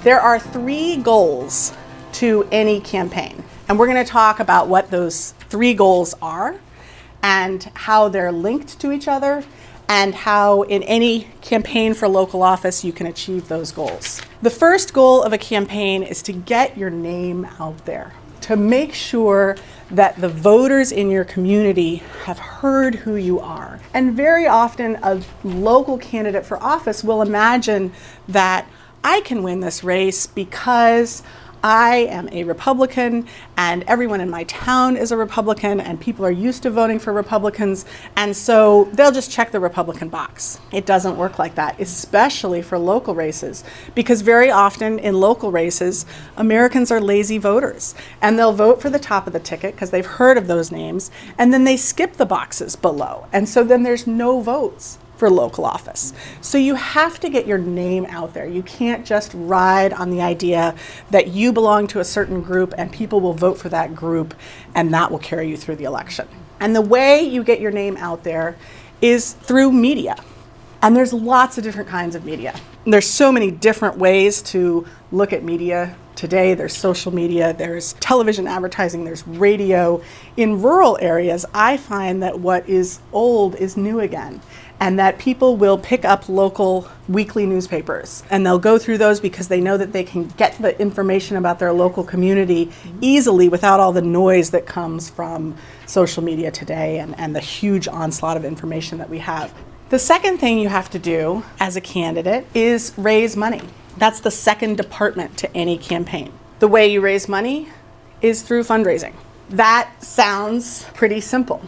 There are 3 goals to any campaign, and we're going to talk about what those 3 goals are and how they're linked to each other and how in any campaign for local office you can achieve those goals. The first goal of a campaign is to get your name out there, to make sure that the voters in your community have heard who you are. And very often a local candidate for office will imagine that I can win this race because I am a Republican and everyone in my town is a Republican and people are used to voting for Republicans, and so they'll just check the Republican box. It doesn't work like that, especially for local races, because very often in local races, Americans are lazy voters and they'll vote for the top of the ticket because they've heard of those names, and then they skip the boxes below, and so then there's no votes for local office. So you have to get your name out there. You can't just ride on the idea that you belong to a certain group and people will vote for that group and that will carry you through the election. And the way you get your name out there is through media. And there's lots of different kinds of media. There's so many different ways to look at media today. There's social media, there's television advertising, there's radio. In rural areas, I find that what is old is new again, and that people will pick up local weekly newspapers and they'll go through those because they know that they can get the information about their local community easily without all the noise that comes from social media today and the huge onslaught of information that we have. The second thing you have to do as a candidate is raise money. That's the second department to any campaign. The way you raise money is through fundraising. That sounds pretty simple,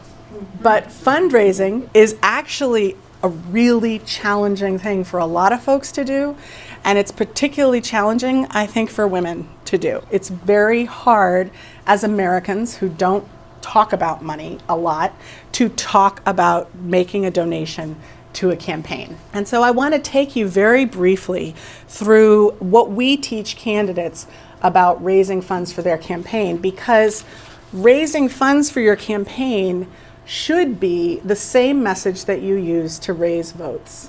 but fundraising is actually a really challenging thing for a lot of folks to do, and it's particularly challenging, I think, for women to do. It's very hard as Americans who don't talk about money a lot to talk about making a donation to a campaign. And so I want to take you very briefly through what we teach candidates about raising funds for their campaign, because raising funds for your campaign should be the same message that you use to raise votes.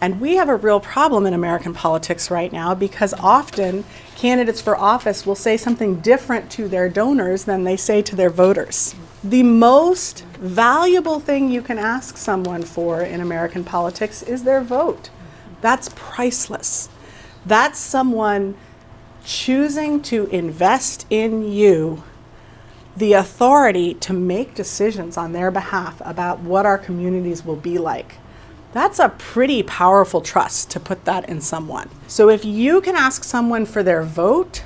And we have a real problem in American politics right now because often candidates for office will say something different to their donors than they say to their voters. The most valuable thing you can ask someone for in American politics is their vote. That's priceless. That's someone choosing to invest in you the authority to make decisions on their behalf about what our communities will be like. That's a pretty powerful trust to put that in someone. So if you can ask someone for their vote,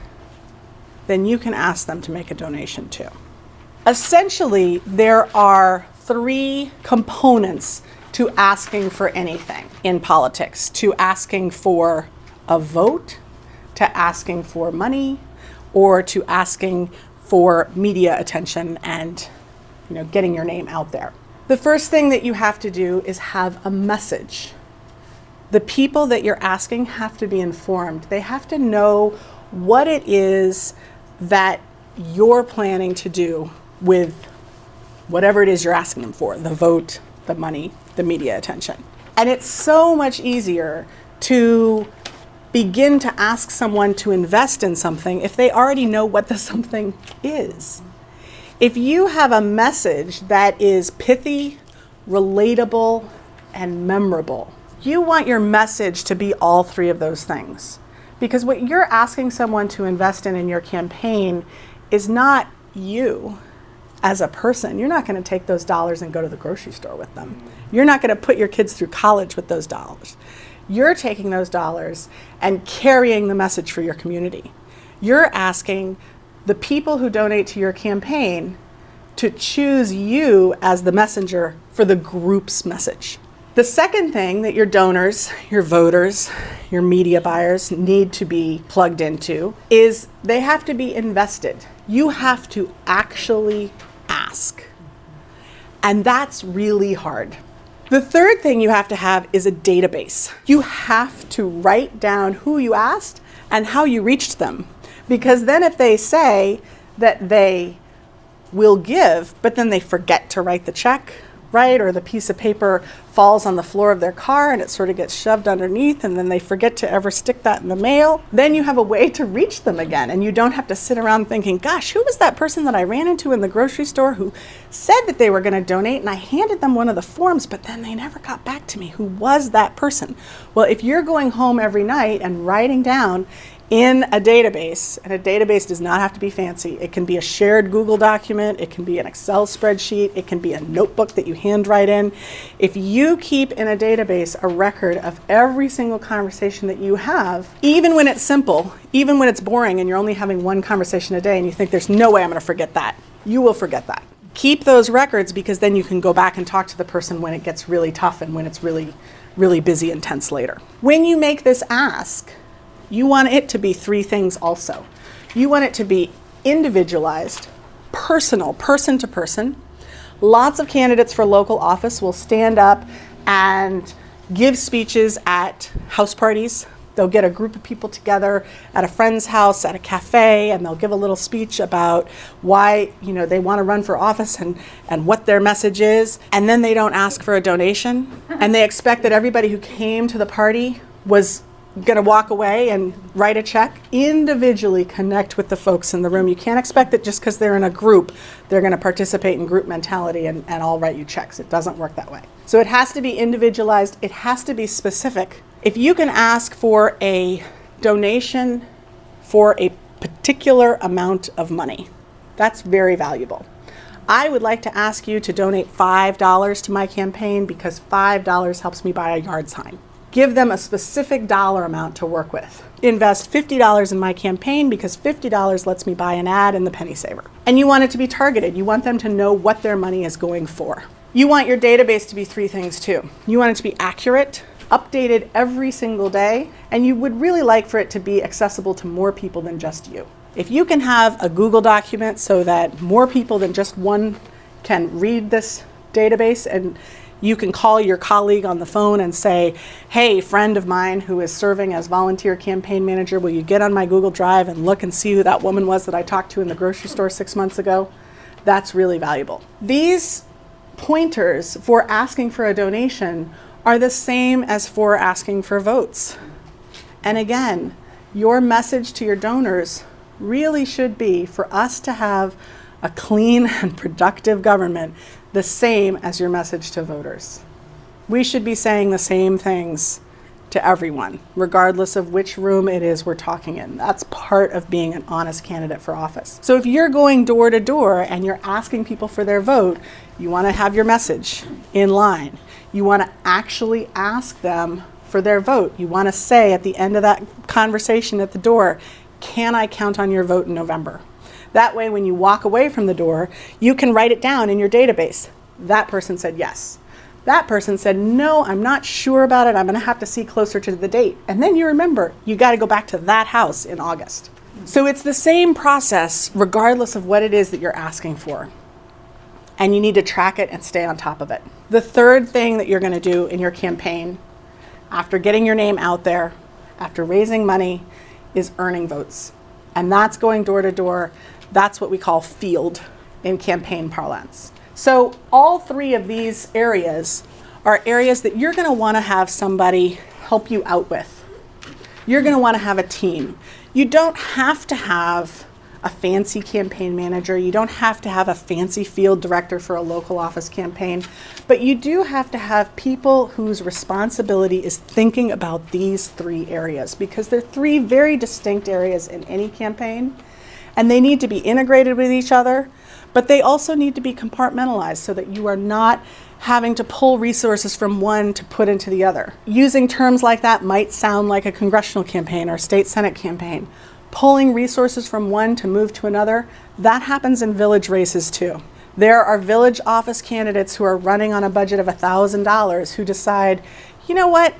then you can ask them to make a donation too. Essentially, there are 3 components to asking for anything in politics: to asking for a vote, to asking for money, or to asking for media attention and, getting your name out there. The first thing that you have to do is have a message. The people that you're asking have to be informed. They have to know what it is that you're planning to do with whatever it is you're asking them for: the vote, the money, the media attention. And it's so much easier to begin to ask someone to invest in something if they already know what the something is. If you have a message that is pithy, relatable, and memorable, you want your message to be all 3 of those things. Because what you're asking someone to invest in your campaign is not you as a person. You're not going to take those dollars and go to the grocery store with them. You're not going to put your kids through college with those dollars. You're taking those dollars and carrying the message for your community. You're asking the people who donate to your campaign to choose you as the messenger for the group's message. The second thing that your donors, your voters, your media buyers need to be plugged into is they have to be invested. You have to actually ask. And that's really hard. The third thing you have to have is a database. You have to write down who you asked and how you reached them. Because then if they say that they will give, but then they forget to write the check, right? Or the piece of paper falls on the floor of their car and it sort of gets shoved underneath, and then they forget to ever stick that in the mail. Then you have a way to reach them again, and you don't have to sit around thinking, gosh, who was that person that I ran into in the grocery store who said that they were going to donate, and I handed them one of the forms, but then they never got back to me. Who was that person? Well, if you're going home every night and writing down in a database, and a database does not have to be fancy. It can be a shared Google document, it can be an Excel spreadsheet, it can be a notebook that you handwrite in. If you keep in a database a record of every single conversation that you have, even when it's simple, even when it's boring and you're only having one conversation a day and you think there's no way I'm going to forget that, you will forget that. Keep those records, because then you can go back and talk to the person when it gets really tough and when it's really, really busy and tense later. When you make this ask, you want it to be three things also. You want it to be individualized, personal, person to person. Lots of candidates for local office will stand up and give speeches at house parties. They'll get a group of people together at a friend's house, at a cafe, and they'll give a little speech about why, they want to run for office and what their message is. And then they don't ask for a donation. And they expect that everybody who came to the party was going to walk away and write a check. Individually connect with the folks in the room. You can't expect that just because they're in a group, they're going to participate in group mentality and all write you checks. It doesn't work that way. So it has to be individualized. It has to be specific. If you can ask for a donation for a particular amount of money, that's very valuable. I would like to ask you to donate $5 to my campaign because $5 helps me buy a yard sign. Give them a specific dollar amount to work with. Invest $50 in my campaign because $50 lets me buy an ad in the Penny Saver. And you want it to be targeted. You want them to know what their money is going for. You want your database to be three things too. You want it to be accurate, updated every single day, and you would really like for it to be accessible to more people than just you. If you can have a Google document so that more people than just one can read this database, and you can call your colleague on the phone and say, hey, friend of mine who is serving as volunteer campaign manager, will you get on my Google Drive and look and see who that woman was that I talked to in the grocery store 6 months ago? That's really valuable. These pointers for asking for a donation are the same as for asking for votes. And again, your message to your donors really should be for us to have a clean and productive government, the same as your message to voters. We should be saying the same things to everyone, regardless of which room it is we're talking in. That's part of being an honest candidate for office. So if you're going door to door and you're asking people for their vote, you want to have your message in line. You want to actually ask them for their vote. You want to say at the end of that conversation at the door, can I count on your vote in November? That way, when you walk away from the door, you can write it down in your database. That person said yes. That person said, no, I'm not sure about it. I'm going to have to see closer to the date. And then you remember, you got to go back to that house in August. So it's the same process, regardless of what it is that you're asking for. And you need to track it and stay on top of it. The third thing that you're going to do in your campaign, after getting your name out there, after raising money, is earning votes. And that's going door to door. That's what we call field in campaign parlance. So all three of these areas are areas that you're going to want to have somebody help you out with. You're going to want to have a team. You don't have to have a fancy campaign manager. You don't have to have a fancy field director for a local office campaign, but you do have to have people whose responsibility is thinking about these three areas, because they're three very distinct areas in any campaign, and they need to be integrated with each other, but they also need to be compartmentalized so that you are not having to pull resources from one to put into the other. Using terms like that might sound like a congressional campaign or state senate campaign. Pulling resources from one to move to another, that happens in village races too. There are village office candidates who are running on a budget of $1,000 who decide, you know what?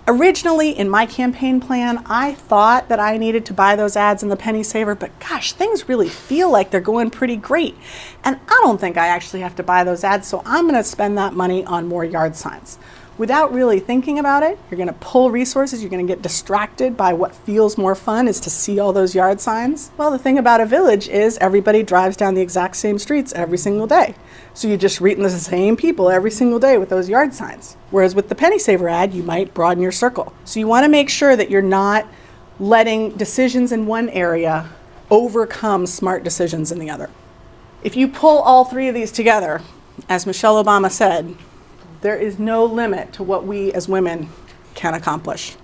Originally in my campaign plan, I thought that I needed to buy those ads in the Penny Saver, but gosh, things really feel like they're going pretty great. And I don't think I actually have to buy those ads, so I'm going to spend that money on more yard signs. without really thinking about it. You're going to pull resources. You're going to get distracted by what feels more fun is to see all those yard signs. Well, the thing about a village is everybody drives down the exact same streets every single day. So you just reach the same people every single day with those yard signs. Whereas with the penny saver ad, you might broaden your circle. So you want to make sure that you're not letting decisions in one area overcome smart decisions in the other. If you pull all three of these together, as Michelle Obama said, there is no limit to what we as women can accomplish.